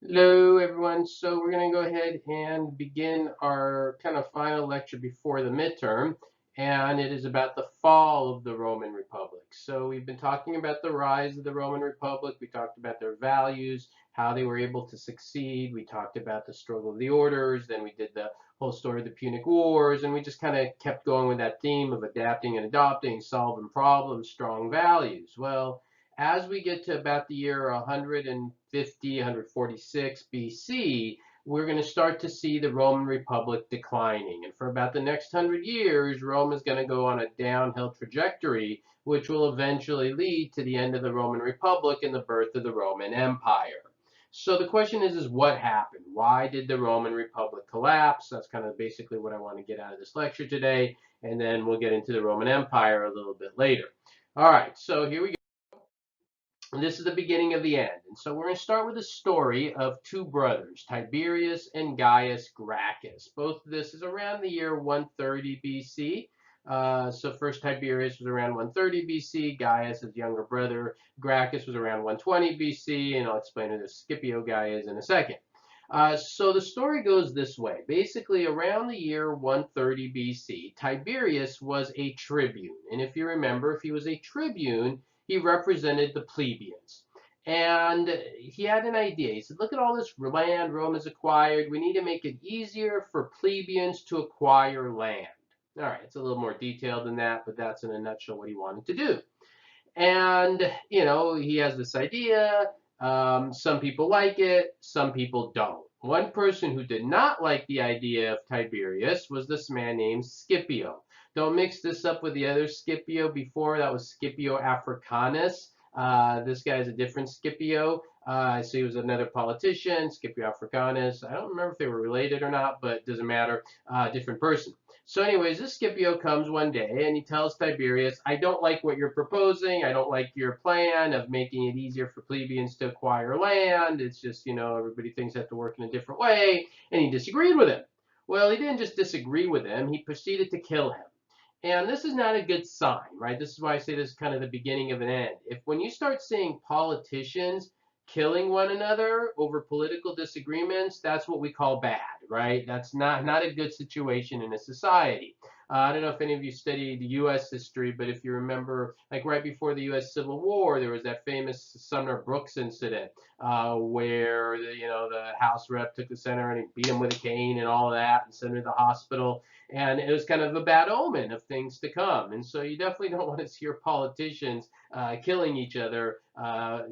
Hello, everyone. So we're going to go ahead and begin our kind of final lecture before the midterm, and it is about the fall of the Roman Republic. So we've been talking about the rise of the Roman Republic. We talked about their values, how they were able to succeed. We talked about the struggle of the orders. Then we did the whole story of the Punic Wars, and we just kind of kept going with that theme of adapting and adopting, solving problems, strong values. Well, as we get to about the year 150, 146 BC, we're going to start to see the Roman Republic declining. And for about the next 100 years, Rome is going to go on a downhill trajectory, which will eventually lead to the end of the Roman Republic and the birth of the Roman Empire. So the question is what happened? Why did the Roman Republic collapse? That's kind of basically what I want to get out of this lecture today. And then we'll get into the Roman Empire a little bit later. All right, so here we go. And this is the beginning of the end. And so we're going to start with the story of two brothers, Tiberius and Gaius Gracchus. Both of this is around the year 130 BC. So first Tiberius was around 130 BC. Gaius, his younger brother, Gracchus was around 120 BC. And I'll explain who the Scipio guy is in a second. So the story goes this way. Basically, around the year 130 BC, Tiberius was a tribune. And if you remember, if he was a tribune, he represented the plebeians. And he had an idea. He said, look at all this land Rome has acquired. We need to make it easier for plebeians to acquire land. All right, it's a little more detailed than that, but that's in a nutshell what he wanted to do. And, he has this idea. Some people like it, some people don't. One person who did not like the idea of Tiberius was this man named Scipio. Don't mix this up with the other Scipio before. That was Scipio Africanus. This guy is a different Scipio. So he was another politician, Scipio Africanus. I don't remember if they were related or not, but it doesn't matter. Different person. So anyways, this Scipio comes one day and he tells Tiberius, I don't like what you're proposing. I don't like your plan of making it easier for plebeians to acquire land. It's just, everybody thinks they have to work in a different way. And he disagreed with him. Well, he didn't just disagree with him. He proceeded to kill him. And this is not a good sign, right? This is why I say this is kind of the beginning of an end. If when you start seeing politicians killing one another over political disagreements, that's what we call bad, right? That's not a good situation in a society. I don't know if any of you studied U.S. history, but if you remember, like right before the U.S. Civil War, there was that famous Sumner Brooks incident where the House rep took the senator and he beat him with a cane and all of that, and sent him to the hospital. And it was kind of a bad omen of things to come. And so you definitely don't want to see your politicians killing each other,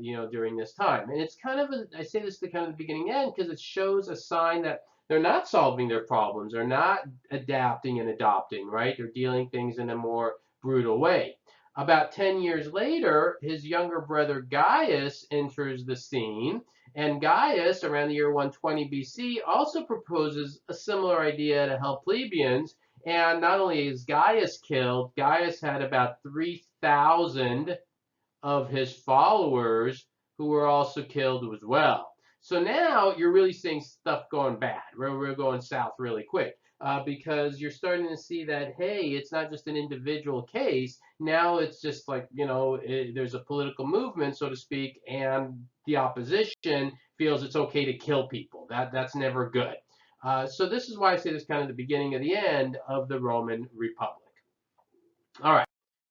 during this time. And it's kind of I say this to kind of the beginning end because it shows a sign that they're not solving their problems. They're not adapting and adopting, right? They're dealing things in a more brutal way. About 10 years later, his younger brother Gaius enters the scene. And Gaius, around the year 120 BC, also proposes a similar idea to help plebeians. And not only is Gaius killed, Gaius had about 3,000 of his followers who were also killed as well. So now you're really seeing stuff going bad. We're going south really quick because you're starting to see that, hey, it's not just an individual case. Now it's just like, there's a political movement, so to speak, and the opposition feels it's okay to kill people. That's never good. So this is why I say this kind of the beginning of the end of the Roman Republic. All right.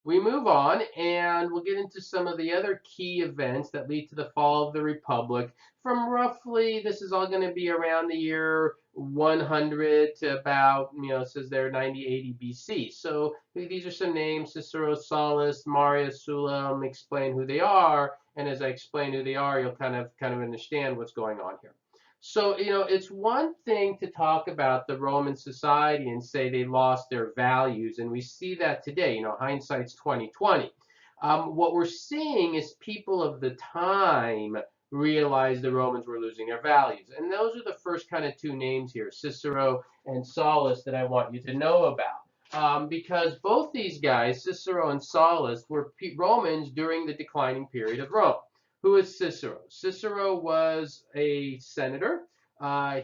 We move on and we'll get into some of the other key events that lead to the fall of the Republic from roughly, this is all going to be around the year 100 to about, it says there 90, 80 BC. So these are some names, Cicero, Sallust, Marius, Sulla. Explain who they are. And as I explain who they are, you'll kind of understand what's going on here. So, it's one thing to talk about the Roman society and say they lost their values, and we see that today. Hindsight's 2020. What we're seeing is people of the time realized the Romans were losing their values, and those are the first kind of two names here, Cicero and Sallust, that I want you to know about. Because both these guys, Cicero and Sallust, were Romans during the declining period of Rome. Who is Cicero? Cicero was a senator.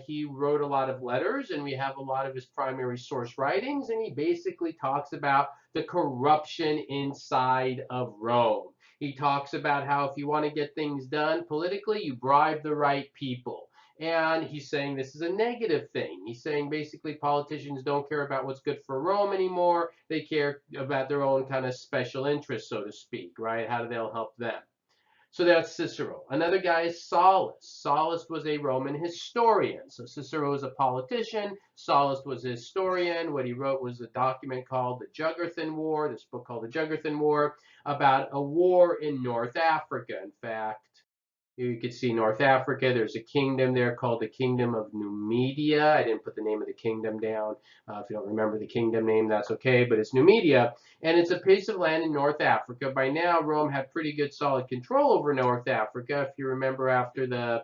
He wrote a lot of letters, and we have a lot of his primary source writings, and he basically talks about the corruption inside of Rome. He talks about how if you want to get things done politically, you bribe the right people. And he's saying this is a negative thing. He's saying basically politicians don't care about what's good for Rome anymore. They care about their own kind of special interests, so to speak, right? How they'll help them. So that's Cicero. Another guy is Sallust. Sallust was a Roman historian. So Cicero was a politician. Sallust was a historian. What he wrote was a document called the Jugurthan War, this book called the Jugurthan War, about a war in North Africa. In fact, you could see North Africa. There's a kingdom there called the Kingdom of Numidia. I didn't put the name of the kingdom down. If you don't remember the kingdom name, that's okay, but it's Numidia. And it's a piece of land in North Africa. By now, Rome had pretty good solid control over North Africa. If you remember after the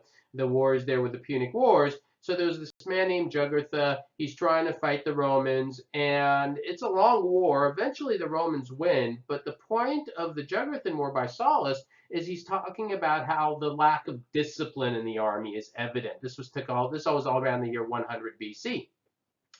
wars there with the Punic Wars. So there's this man named Jugurtha. He's trying to fight the Romans, and it's a long war. Eventually, the Romans win. But the point of the Jugurthan War by Sallust is he's talking about how the lack of discipline in the army is evident. This was all around the year 100 BC.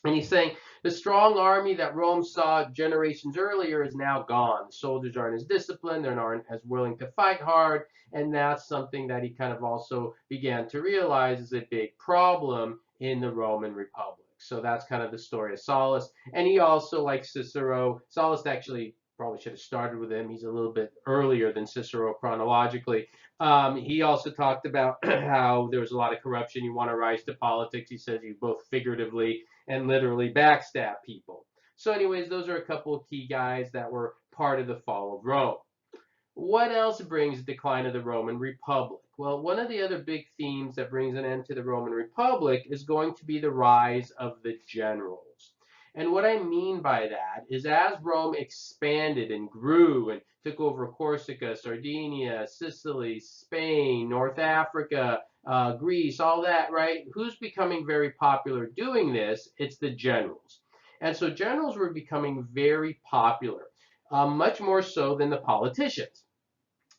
And he's saying the strong army that Rome saw generations earlier is now gone. The soldiers aren't as disciplined, they're not as willing to fight hard, and that's something that he kind of also began to realize is a big problem in the Roman Republic. So that's kind of the story of Sallust. And he also, like Cicero, Sallust actually probably should have started with him. He's a little bit earlier than Cicero chronologically. He also talked about how there was a lot of corruption. You want to rise to politics. He says you both figuratively and literally backstab people. So anyways, those are a couple of key guys that were part of the fall of Rome. What else brings decline of the Roman Republic? Well, one of the other big themes that brings an end to the Roman Republic is going to be the rise of the generals. And what I mean by that is as Rome expanded and grew and took over Corsica, Sardinia, Sicily, Spain, North Africa, Greece, all that, right? Who's becoming very popular doing this? It's the generals. And so generals were becoming very popular, much more so than the politicians.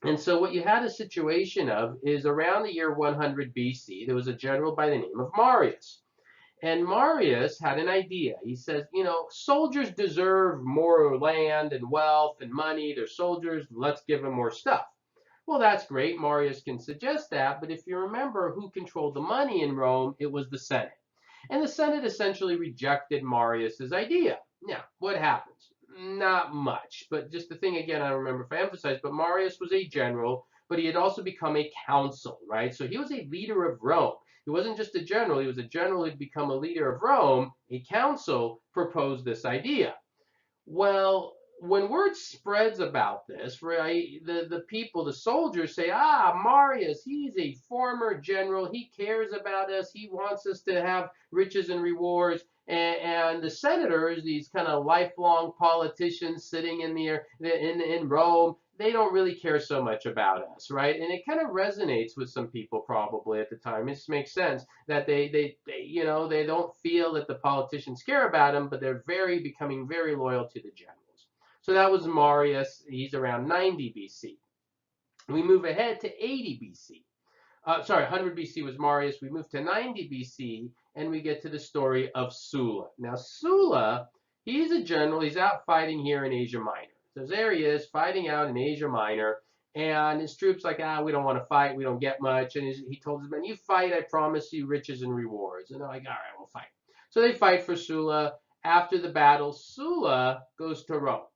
And so what you had a situation of is around the year 100 BC, there was a general by the name of Marius. And Marius had an idea. He says, soldiers deserve more land and wealth and money. They're soldiers. Let's give them more stuff. Well, that's great. Marius can suggest that. But if you remember who controlled the money in Rome, it was the Senate. And the Senate essentially rejected Marius's idea. Now, what happens? Not much. But just the thing, again, I don't remember if I emphasized, but Marius was a general, but he had also become a consul, right? So he was a leader of Rome. He wasn't just a general. He was a general who'd become a leader of Rome. A council proposed this idea. Well, when word spreads about this, right, the people, the soldiers say, Marius, he's a former general. He cares about us. He wants us to have riches and rewards. And the senators, these kind of lifelong politicians sitting in Rome, they don't really care so much about us, right? And it kind of resonates with some people probably at the time. It just makes sense that they don't feel that the politicians care about them, but they're becoming very loyal to the generals. So that was Marius. He's around 90 BC. We move ahead to 80 BC. 100 BC was Marius. We move to 90 BC, and we get to the story of Sulla. Now, Sulla, he's a general. He's out fighting here in Asia Minor. So there he is, fighting out in Asia Minor, and his troops like, we don't want to fight. We don't get much. And he told his men, you fight, I promise you riches and rewards. And they're like, all right, we'll fight. So they fight for Sulla. After the battle, Sulla goes to Rome.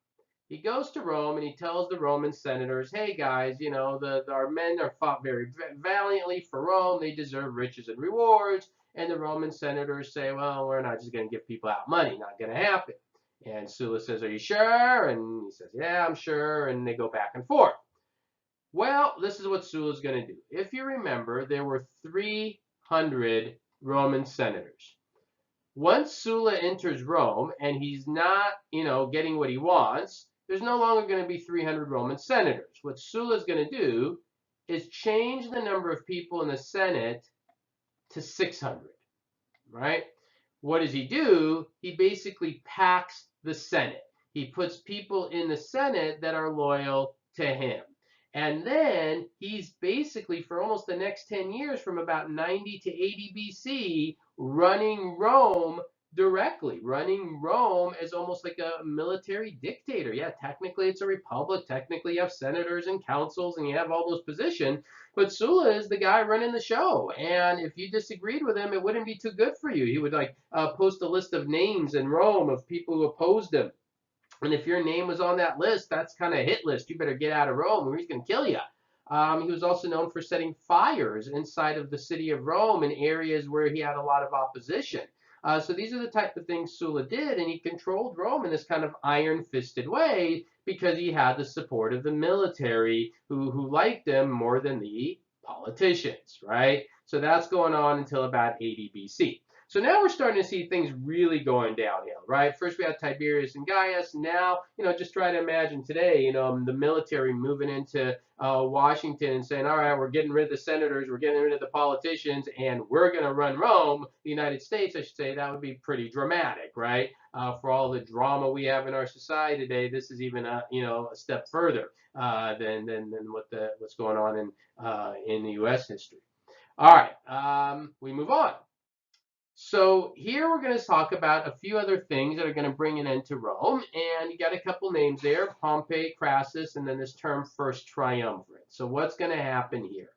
He goes to Rome and he tells the Roman senators, hey guys, our men are fought very valiantly for Rome. They deserve riches and rewards. And the Roman senators say, well, we're not just going to give people out money. Not going to happen. And Sulla says, are you sure? And he says, yeah, I'm sure. And they go back and forth. Well, this is what Sulla's going to do. If you remember, there were 300 Roman senators. Once Sulla enters Rome and he's not, getting what he wants, there's no longer going to be 300 Roman senators. What Sulla's going to do is change the number of people in the Senate to 600, right? What does he do? He basically packs the Senate. He puts people in the Senate that are loyal to him. And then he's basically, for almost the next 10 years, from about 90 to 80 BC, running Rome directly, running Rome as almost like a military dictator. Yeah, technically it's a republic. Technically you have senators and councils and you have all those positions. But Sulla is the guy running the show. And if you disagreed with him, it wouldn't be too good for you. He would like post a list of names in Rome of people who opposed him. And if your name was on that list, that's kind of hit list. You better get out of Rome or he's going to kill you. He was also known for setting fires inside of the city of Rome in areas where he had a lot of opposition. So these are the type of things Sulla did, and he controlled Rome in this kind of iron-fisted way because he had the support of the military who liked him more than the politicians, right? So that's going on until about 80 BC. So now we're starting to see things really going downhill, right? First we had Tiberius and Gaius. Now, just try to imagine today, the military moving into Washington and saying, all right, we're getting rid of the senators, we're getting rid of the politicians, and we're going to run Rome, the United States, I should say. That would be pretty dramatic, right? For all the drama we have in our society today, this is even a step further than what's going on in the U.S. history. All right, we move on. So here we're going to talk about a few other things that are going to bring an end to Rome. And you got a couple names there, Pompey, Crassus, and then this term first triumvirate. So what's going to happen here?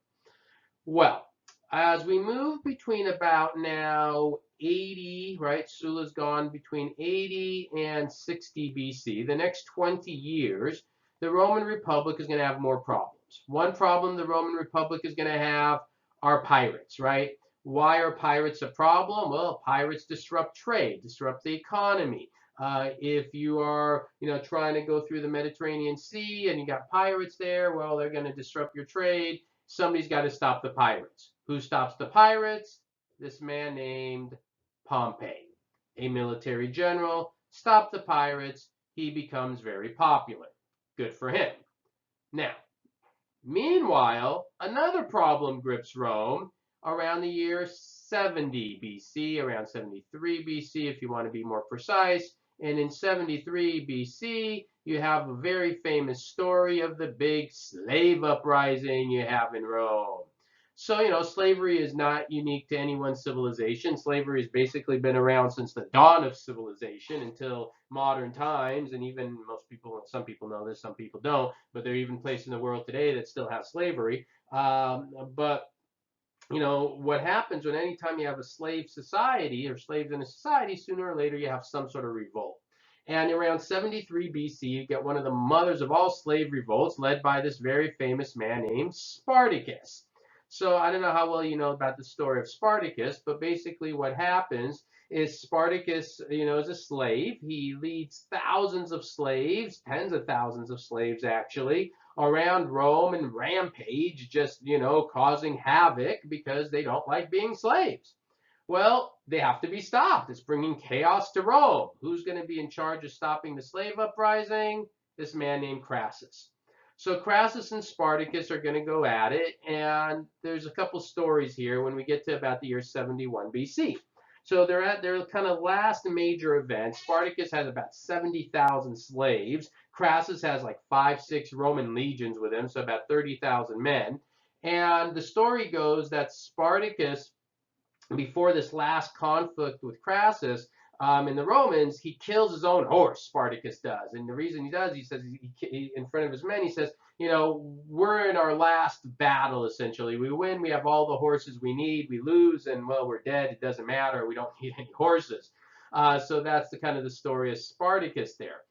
Well, as we move between about now 80, right, Sulla's gone between 80 and 60 BC, the next 20 years, the Roman Republic is going to have more problems. One problem the Roman Republic is going to have are pirates, right? Why are pirates a problem? Well, pirates disrupt trade, disrupt the economy. If you are, trying to go through the Mediterranean Sea and you got pirates there, well, they're going to disrupt your trade. Somebody's got to stop the pirates. Who stops the pirates? This man named Pompey, a military general. Stop the pirates. He becomes very popular. Good for him. Now, meanwhile, another problem grips Rome around the year 70 BC, around 73 BC, if you want to be more precise. And in 73 BC, you have a very famous story of the big slave uprising you have in Rome. So, slavery is not unique to any one civilization. Slavery has basically been around since the dawn of civilization until modern times. And even some people know this, some people don't, but there are even places in the world today that still have slavery. But what happens when anytime you have a slave society or slaves in a society, sooner or later you have some sort of revolt. And around 73 BC, you get one of the mothers of all slave revolts led by this very famous man named Spartacus. So I don't know how well you know about the story of Spartacus, but basically what happens is Spartacus, is a slave. He leads thousands of slaves, tens of thousands of slaves actually, around Rome and rampage, just, causing havoc because they don't like being slaves. Well, they have to be stopped. It's bringing chaos to Rome. Who's going to be in charge of stopping the slave uprising? This man named Crassus. So Crassus and Spartacus are going to go at it, and there's a couple stories here when we get to about the year 71 BC. So they're at their kind of last major event. Spartacus has about 70,000 slaves. Crassus has like 5-6 Roman legions with him, so about 30,000 men. And the story goes that Spartacus, before this last conflict with Crassus, and the Romans, he kills his own horse, Spartacus does. And the reason he does, he says, he in front of his men, he says, we're in our last battle, essentially. We win, we have all the horses we need. We lose, and, well, we're dead. It doesn't matter. We don't need any horses. So that's the kind of the story of Spartacus there.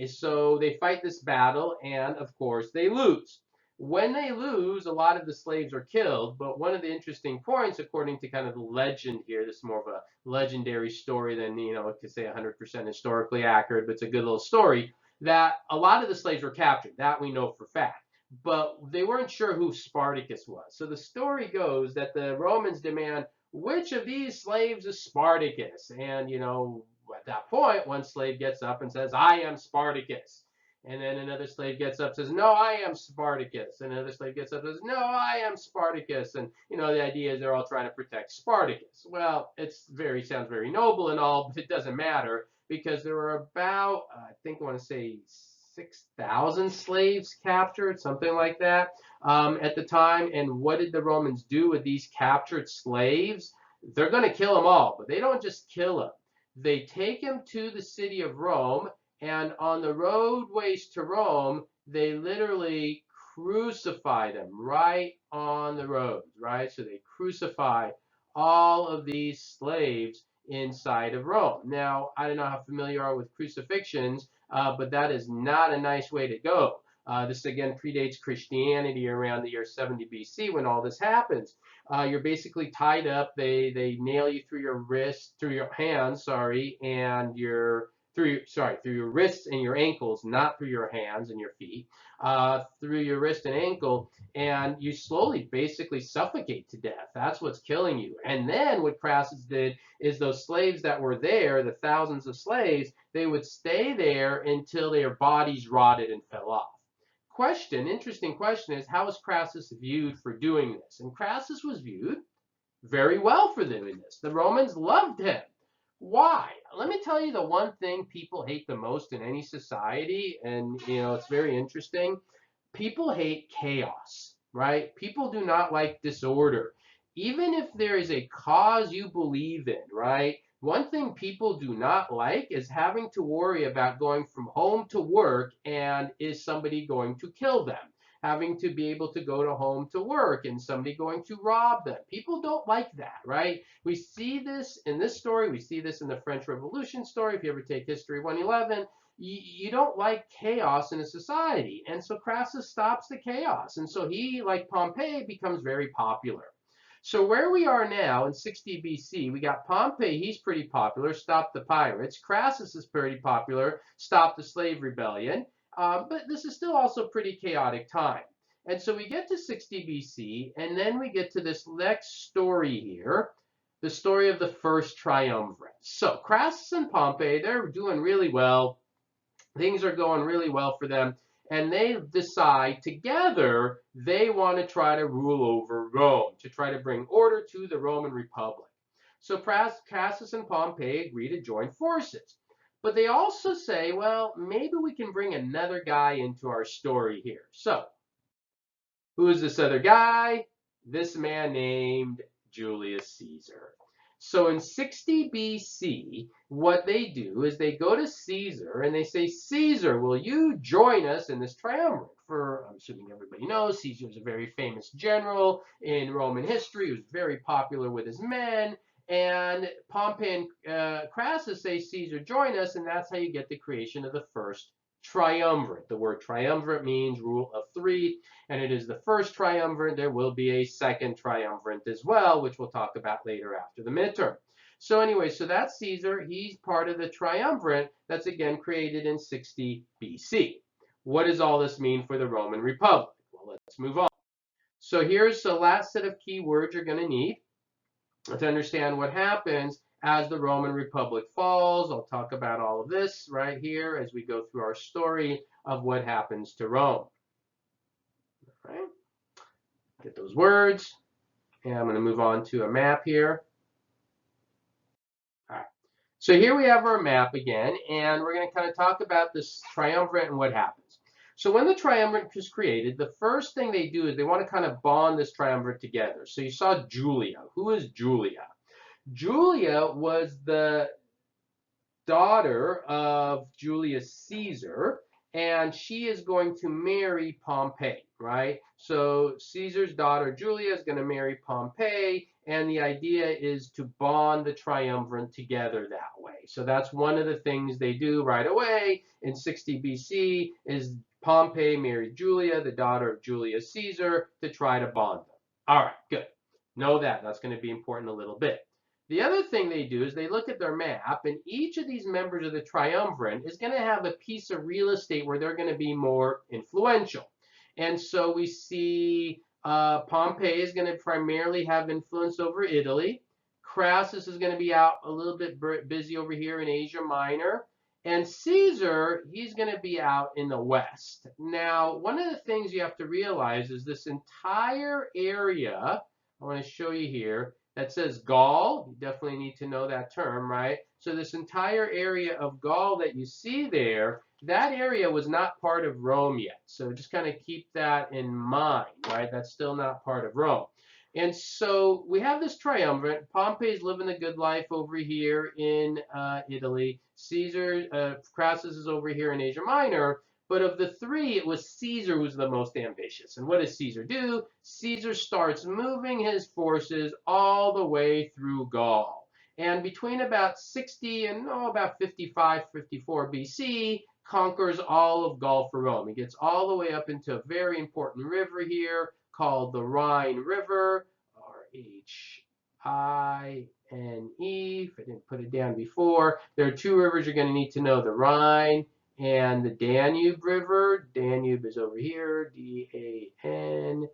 So they fight this battle, and, of course, they lose. When they lose, a lot of the slaves are killed, but one of the interesting points, according to kind of the legend here, this is more of a legendary story than, it could say 100% historically accurate, but it's a good little story, that a lot of the slaves were captured. That we know for fact. But they weren't sure who Spartacus was. So the story goes that the Romans demand, which of these slaves is Spartacus? And, at that point, one slave gets up and says, I am Spartacus. And then another slave gets up and says, no, I am Spartacus. And another slave gets up and says, no, I am Spartacus. And, the idea is they're all trying to protect Spartacus. Well, sounds very noble and all, but it doesn't matter because there were about, I want to say 6,000 slaves captured, something like that, at the time. And what did the Romans do with these captured slaves? They're going to kill them all, but they don't just kill them. They take him to the city of Rome, and on the roadways to Rome, they literally crucify them right on the roads, right? So they crucify all of these slaves inside of Rome. Now, I don't know how familiar you are with crucifixions, but that is not a nice way to go. This again predates Christianity around the year 70 BC when all this happens. You're basically tied up. They nail you through your wrists, through your hands, sorry, and through your wrists and your ankles, not through your hands and your feet, through your wrist and ankle, and you slowly basically suffocate to death. That's what's killing you. And then what Crassus did is those slaves that were there, the thousands of slaves, they would stay there until their bodies rotted and fell off. Interesting question is, how was Crassus viewed for doing this? And Crassus was viewed very well for doing this. The Romans loved him. Why? Let me tell you the one thing people hate the most in any society, and it's very interesting. People hate chaos, right? People do not like disorder. Even if there is a cause you believe in, right? One thing people do not like is having to worry about going from home to work and is somebody going to kill them? Having to be able to go to home to work and somebody going to rob them. People don't like that, right? We see this in this story. We see this in the French Revolution story. If you ever take History 111, you don't like chaos in a society. And so Crassus stops the chaos. And so he, like Pompey, becomes very popular. So where we are now in 60 BC, we got Pompey, he's pretty popular, stopped the pirates. Crassus is pretty popular, stopped the slave rebellion. But this is still also pretty chaotic time. And so we get to 60 BC, and then we get to this next story here, the story of the first triumvirate. So Crassus and Pompey, they're doing really well. Things are going really well for them. And they decide together they want to try to rule over Rome, to try to bring order to the Roman Republic. So Crassus and Pompey agree to join forces. But they also say, well, maybe we can bring another guy into our story here. So, who is this other guy? This man named Julius Caesar. So in 60 BC, what they do is they go to Caesar and they say, Caesar, will you join us in this triumvirate? I'm assuming everybody knows, Caesar is a very famous general in Roman history. He was very popular with his men. And Pompey and Crassus say, Caesar, join us, and that's how you get the creation of the first triumvirate. The word triumvirate means rule of three, and it is the first triumvirate. There will be a second triumvirate as well, which we'll talk about later after the midterm. So anyway, so that's Caesar. He's part of the triumvirate that's again created in 60 BC. What does all this mean for the Roman Republic? Well, let's move on. So here's the last set of key words you're going to need to understand what happens as the Roman Republic falls. I'll talk about all of this right here as we go through our story of what happens to Rome. All right, get those words. And I'm going to move on to a map here. All right, so here we have our map again, and we're going to kind of talk about this triumvirate and what happens. So when the triumvirate is created, the first thing they do is they want to kind of bond this triumvirate together. So you saw Julia. Who is Julia? Julia was the daughter of Julius Caesar, and she is going to marry Pompey, right? So Caesar's daughter Julia is going to marry Pompey, and the idea is to bond the triumvirate together that way. So that's one of the things they do right away in 60 BC is Pompey married Julia, the daughter of Julius Caesar, to try to bond them. All right, good. Know that. That's going to be important a little bit. The other thing they do is they look at their map, and each of these members of the triumvirate is going to have a piece of real estate where they're going to be more influential. And so we see Pompey is going to primarily have influence over Italy. Crassus is going to be out a little bit busy over here in Asia Minor. And Caesar, he's going to be out in the west. Now, one of the things you have to realize is this entire area, I want to show you here, that says Gaul. You definitely need to know that term, right? So this entire area of Gaul that you see there, that area was not part of Rome yet. So just kind of keep that in mind, right? That's still not part of Rome. And so we have this triumvirate. Pompey's living the good life over here in Italy. Caesar, Crassus is over here in Asia Minor. But of the three, it was Caesar who's the most ambitious. And what does Caesar do? Caesar starts moving his forces all the way through Gaul. And between about 60 and about 55, 54 BC, conquers all of Gaul for Rome. He gets all the way up into a very important river here called the Rhine River, Rhine. If I didn't put it down before, there are two rivers you're going to need to know: the Rhine and the Danube River. Danube is over here, Danube.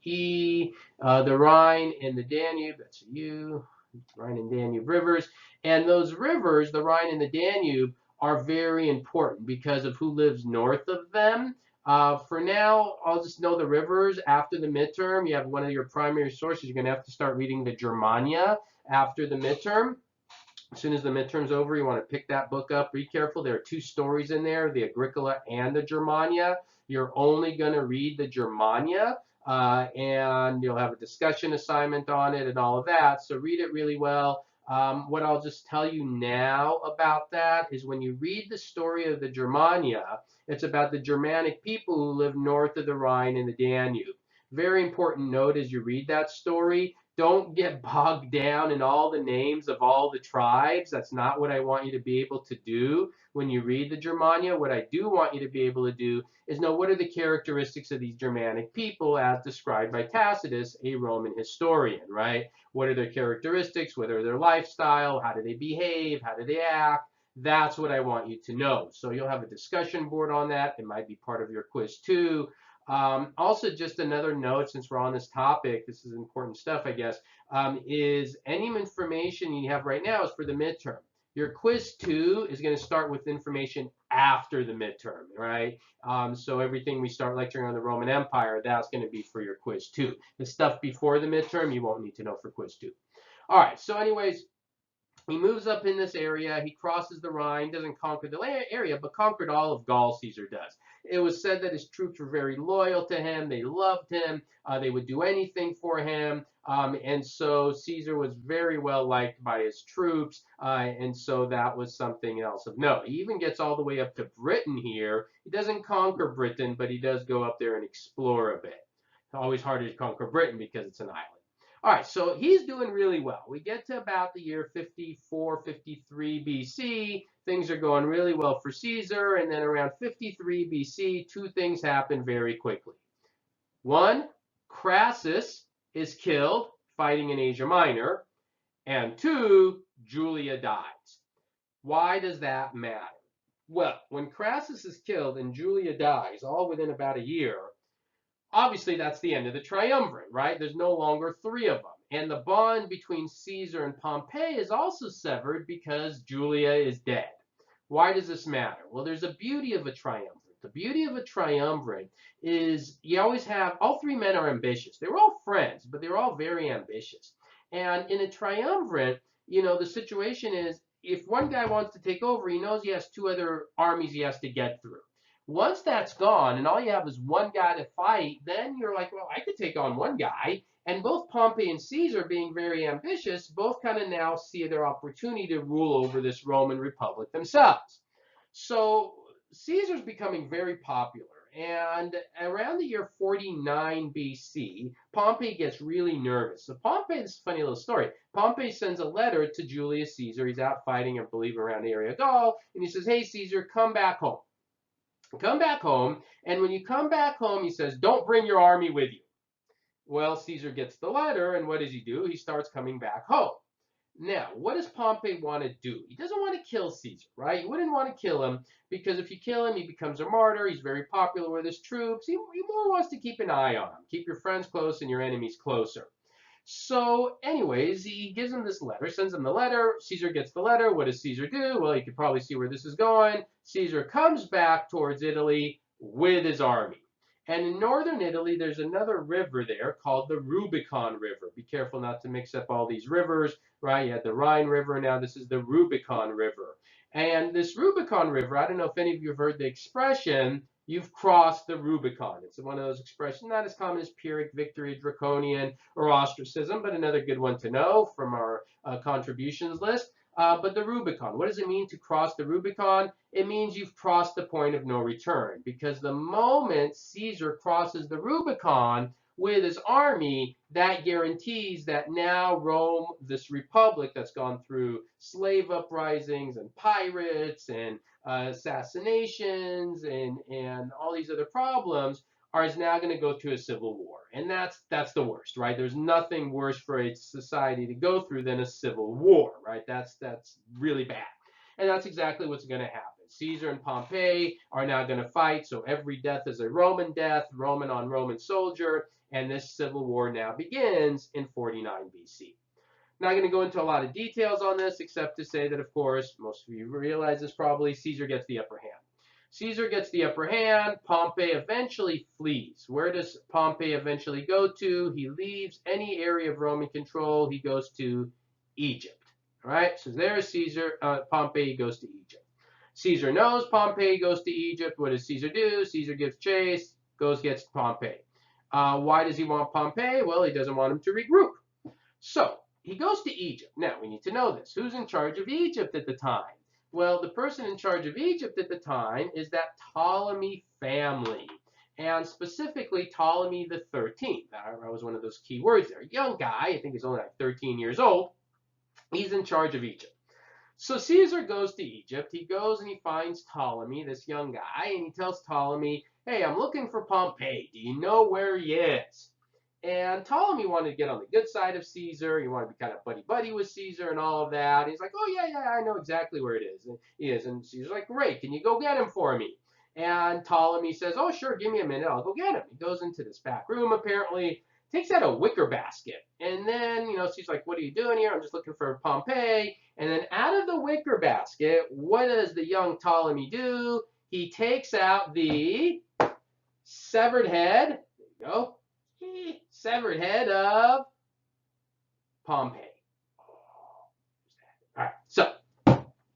The Rhine and the Danube, that's a U, Rhine and Danube rivers. And those rivers, the Rhine and the Danube, are very important because of who lives north of them. For now, I'll just know the rivers. After the midterm, you have one of your primary sources. You're going to have to start reading the Germania after the midterm. As soon as the midterm's over, you want to pick that book up. Be careful. There are two stories in there, the Agricola and the Germania. You're only going to read the Germania, and you'll have a discussion assignment on it and all of that. So read it really well. What I'll just tell you now about that is when you read the story of the Germania, it's about the Germanic people who live north of the Rhine and the Danube. Very important note as you read that story. Don't get bogged down in all the names of all the tribes. That's not what I want you to be able to do when you read the Germania. What I do want you to be able to do is know what are the characteristics of these Germanic people as described by Tacitus, a Roman historian, right? What are their characteristics? What are their lifestyle? How do they behave? How do they act? That's what I want you to know. So you'll have a discussion board on that. It might be part of your quiz too. Also, just another note, since we're on this topic, this is important stuff, I guess, is any information you have right now is for the midterm. Your quiz 2 is going to start with information after the midterm, right? So everything we start lecturing on the Roman Empire, that's going to be for your quiz 2. The stuff before the midterm, you won't need to know for quiz 2. All right, so anyways, he moves up in this area. He crosses the Rhine, doesn't conquer the area, but conquered all of Gaul, Caesar does. It was said that his troops were very loyal to him. They loved him. They would do anything for him. And so Caesar was very well liked by his troops. And so that was something else of note. He even gets all the way up to Britain here. He doesn't conquer Britain, but he does go up there and explore a bit. It's always harder to conquer Britain because it's an island. All right, so he's doing really well. We get to about the year 54, 53 BC. Things are going really well for Caesar. And then around 53 BC, two things happen very quickly. One, Crassus is killed fighting in Asia Minor. And two, Julia dies. Why does that matter? Well, when Crassus is killed and Julia dies, all within about a year, obviously that's the end of the triumvirate, right? There's no longer three of them. And the bond between Caesar and Pompey is also severed because Julia is dead. Why does this matter? Well, there's a beauty of a triumvirate. The beauty of a triumvirate is you always have, all three men are ambitious. They were all friends, but they were all very ambitious. And in a triumvirate, the situation is if one guy wants to take over, he knows he has two other armies he has to get through. Once that's gone and all you have is one guy to fight, then you're like, well, I could take on one guy. And both Pompey and Caesar, being very ambitious, both kind of now see their opportunity to rule over this Roman Republic themselves. So Caesar's becoming very popular. And around the year 49 BC, Pompey gets really nervous. So Pompey, this is a funny little story. Pompey sends a letter to Julius Caesar. He's out fighting, I believe, around the area of Gaul. And he says, hey, Caesar, come back home. Come back home. And when you come back home, he says, don't bring your army with you. Well, Caesar gets the letter, and what does he do? He starts coming back home. Now, what does Pompey want to do? He doesn't want to kill Caesar, right? You wouldn't want to kill him because if you kill him, he becomes a martyr. He's very popular with his troops. He more wants to keep an eye on him. Keep your friends close and your enemies closer. So anyways, he gives him this letter, sends him the letter. Caesar gets the letter. What does Caesar do? Well, you can probably see where this is going. Caesar comes back towards Italy with his army. And in northern Italy, there's another river there called the Rubicon River. Be careful not to mix up all these rivers, right? You had the Rhine River, now this is the Rubicon River. And this Rubicon River, I don't know if any of you have heard the expression, You've crossed the Rubicon. It's one of those expressions, not as common as Pyrrhic victory, draconian, or ostracism, but another good one to know from our contributions list. But the Rubicon, what does it mean to cross the Rubicon? It means you've crossed the point of no return, because the moment Caesar crosses the Rubicon with his army, that guarantees that now Rome, this republic that's gone through slave uprisings and pirates and assassinations and all these other problems, is now going to go to a civil war. And that's the worst, right? There's nothing worse for a society to go through than a civil war, right? That's really bad. And that's exactly what's going to happen. Caesar and Pompey are now going to fight, so every death is a Roman death, Roman on Roman soldier, and this civil war now begins in 49 BC. Not going to go into a lot of details on this, except to say that, of course, most of you realize this probably, Caesar gets the upper hand. Caesar gets the upper hand. Pompey eventually flees. Where does Pompey eventually go to? He leaves any area of Roman control. He goes to Egypt. All right, so there's Caesar. Pompey goes to Egypt. Caesar knows Pompey goes to Egypt. What does Caesar do? Caesar gives chase, gets Pompey. Why does he want Pompey? Well, he doesn't want him to regroup. So he goes to Egypt. Now, we need to know this. Who's in charge of Egypt at the time? Well, the person in charge of Egypt at the time is that Ptolemy family, and specifically Ptolemy the 13th. That was one of those key words there. Young guy, I think he's only like 13 years old. He's in charge of Egypt. So Caesar goes to Egypt. He goes and he finds Ptolemy, this young guy, and he tells Ptolemy, hey, I'm looking for Pompey. Do you know where he is? And Ptolemy wanted to get on the good side of Caesar. He wanted to be kind of buddy-buddy with Caesar and all of that. And he's like, oh, yeah, I know exactly where it is. And he is. And Caesar's like, great, can you go get him for me? And Ptolemy says, oh, sure, give me a minute. I'll go get him. He goes into this back room, apparently, takes out a wicker basket. And then, Caesar's like, what are you doing here? I'm just looking for Pompey. And then out of the wicker basket, what does the young Ptolemy do? He takes out the severed head. There you go. Severed head of Pompey. All right, so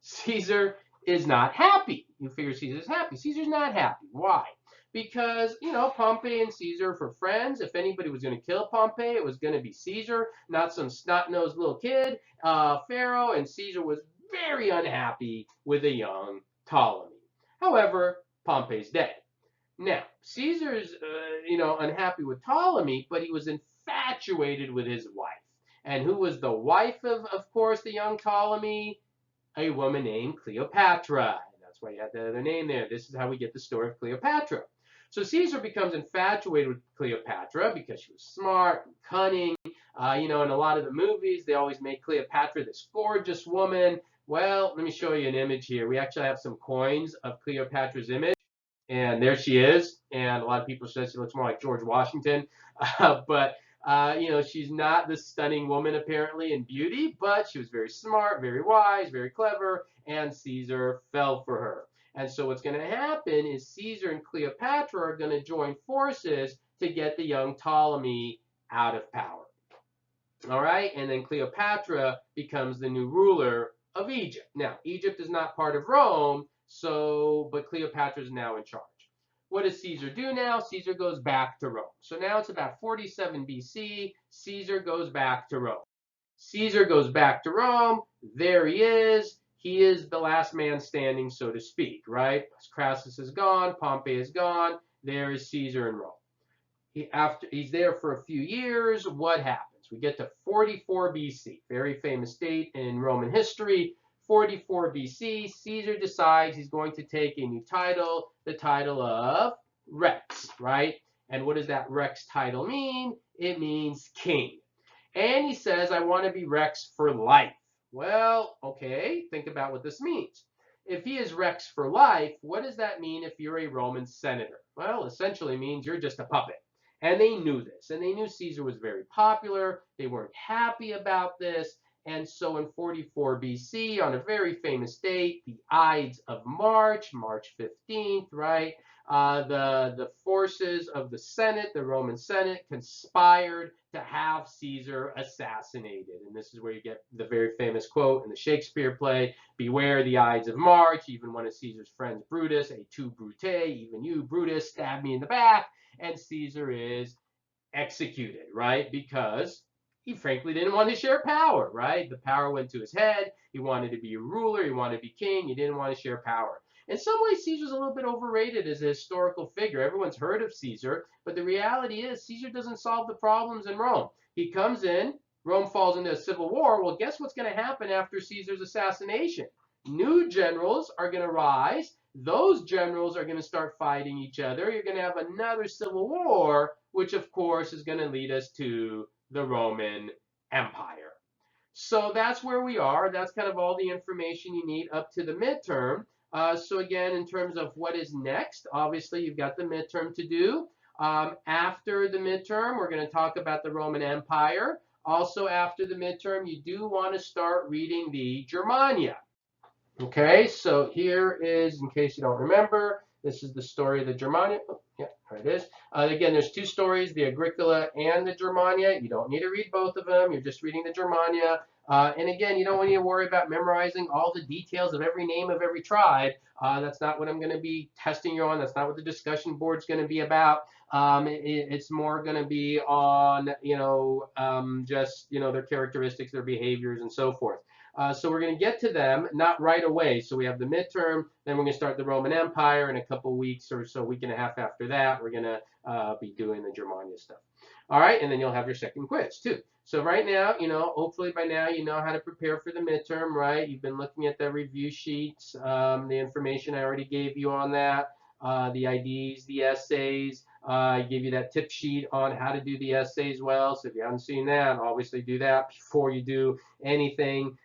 Caesar is not happy. You figure Caesar's happy. Caesar's not happy. Why? Because, Pompey and Caesar were friends. If anybody was going to kill Pompey, it was going to be Caesar, not some snot-nosed little kid, Pharaoh, and Caesar was very unhappy with a young Ptolemy. However, Pompey's dead. Now, Caesar's, unhappy with Ptolemy, but he was infatuated with his wife. And who was the wife of course, the young Ptolemy? A woman named Cleopatra. And that's why you had the other name there. This is how we get the story of Cleopatra. So Caesar becomes infatuated with Cleopatra because she was smart and cunning. In a lot of the movies, they always make Cleopatra this gorgeous woman. Well, let me show you an image here. We actually have some coins of Cleopatra's image. And there she is. And a lot of people say she looks more like George Washington. But she's not this stunning woman, apparently, in beauty. But she was very smart, very wise, very clever. And Caesar fell for her. And so what's going to happen is Caesar and Cleopatra are going to join forces to get the young Ptolemy out of power. All right? And then Cleopatra becomes the new ruler of Egypt. Now, Egypt is not part of Rome. But Cleopatra is now in charge. What does Caesar do now? Caesar goes back to Rome. So now it's about 47 BC. Caesar goes back to Rome. Caesar goes back to Rome. There he is. He is the last man standing, so to speak, right? Crassus is gone. Pompey is gone. There is Caesar in Rome. He's there for a few years. What happens? We get to 44 BC, very famous date in Roman history. 44 BC, Caesar decides he's going to take a new title, the title of Rex, right? And what does that Rex title mean? It means king. And he says, I want to be Rex for life. Well, okay, think about what this means. If he is Rex for life, what does that mean if you're a Roman senator? Well, essentially means you're just a puppet. And they knew this, and they knew Caesar was very popular. They weren't happy about this. And so in 44 BC, on a very famous date, the Ides of March, March 15th, right? The forces of the Senate, the Roman Senate, conspired to have Caesar assassinated. And this is where you get the very famous quote in the Shakespeare play, beware the Ides of March, even one of Caesar's friends, Brutus, et tu, Brute, even you, Brutus, stab me in the back. And Caesar is executed, right? Because he frankly didn't want to share power, right? The power went to his head. He wanted to be a ruler. He wanted to be king. He didn't want to share power. In some ways, Caesar's a little bit overrated as a historical figure. Everyone's heard of Caesar, but the reality is Caesar doesn't solve the problems in Rome. He comes in, Rome falls into a civil war. Well, guess what's going to happen after Caesar's assassination? New generals are going to rise. Those generals are going to start fighting each other. You're going to have another civil war, which of course is going to lead us to the Roman Empire. So that's where we are. That's kind of all the information you need up to the midterm. So again, in terms of what is next, obviously you've got the midterm to do. After the midterm, we're going to talk about the Roman Empire. Also after the midterm, you do want to start reading the Germania. Okay, so here is, in case you don't remember, this is the story of the Germania. Oh, yeah, there it is. Again, there's two stories, the Agricola and the Germania. You don't need to read both of them. You're just reading the Germania. And again, you don't need to worry about memorizing all the details of every name of every tribe. That's not what I'm going to be testing you on. That's not what the discussion board's going to be about. It's more going to be on, just, their characteristics, their behaviors, and so forth. So we're going to get to them, not right away. So we have the midterm, then we're going to start the Roman Empire in a couple weeks or so, week and a half after that. We're going to be doing the Germania stuff. All right, and then you'll have your second quiz too. So right now, hopefully by now you know how to prepare for the midterm, right? You've been looking at the review sheets, the information I already gave you on that, the IDs, the essays. I gave you that tip sheet on how to do the essays well. So if you haven't seen that, obviously do that before you do anything.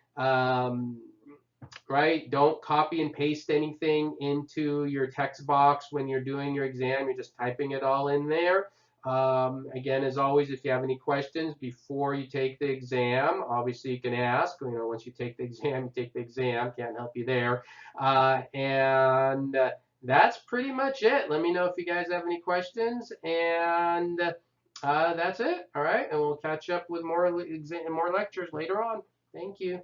Right? Don't copy and paste anything into your text box when you're doing your exam. You're just typing it all in there. Again, as always, if you have any questions before you take the exam, obviously you can ask. Once you take the exam, you take the exam. Can't help you there. That's pretty much it. Let me know if you guys have any questions. And that's it. All right. And we'll catch up with more lectures later on. Thank you.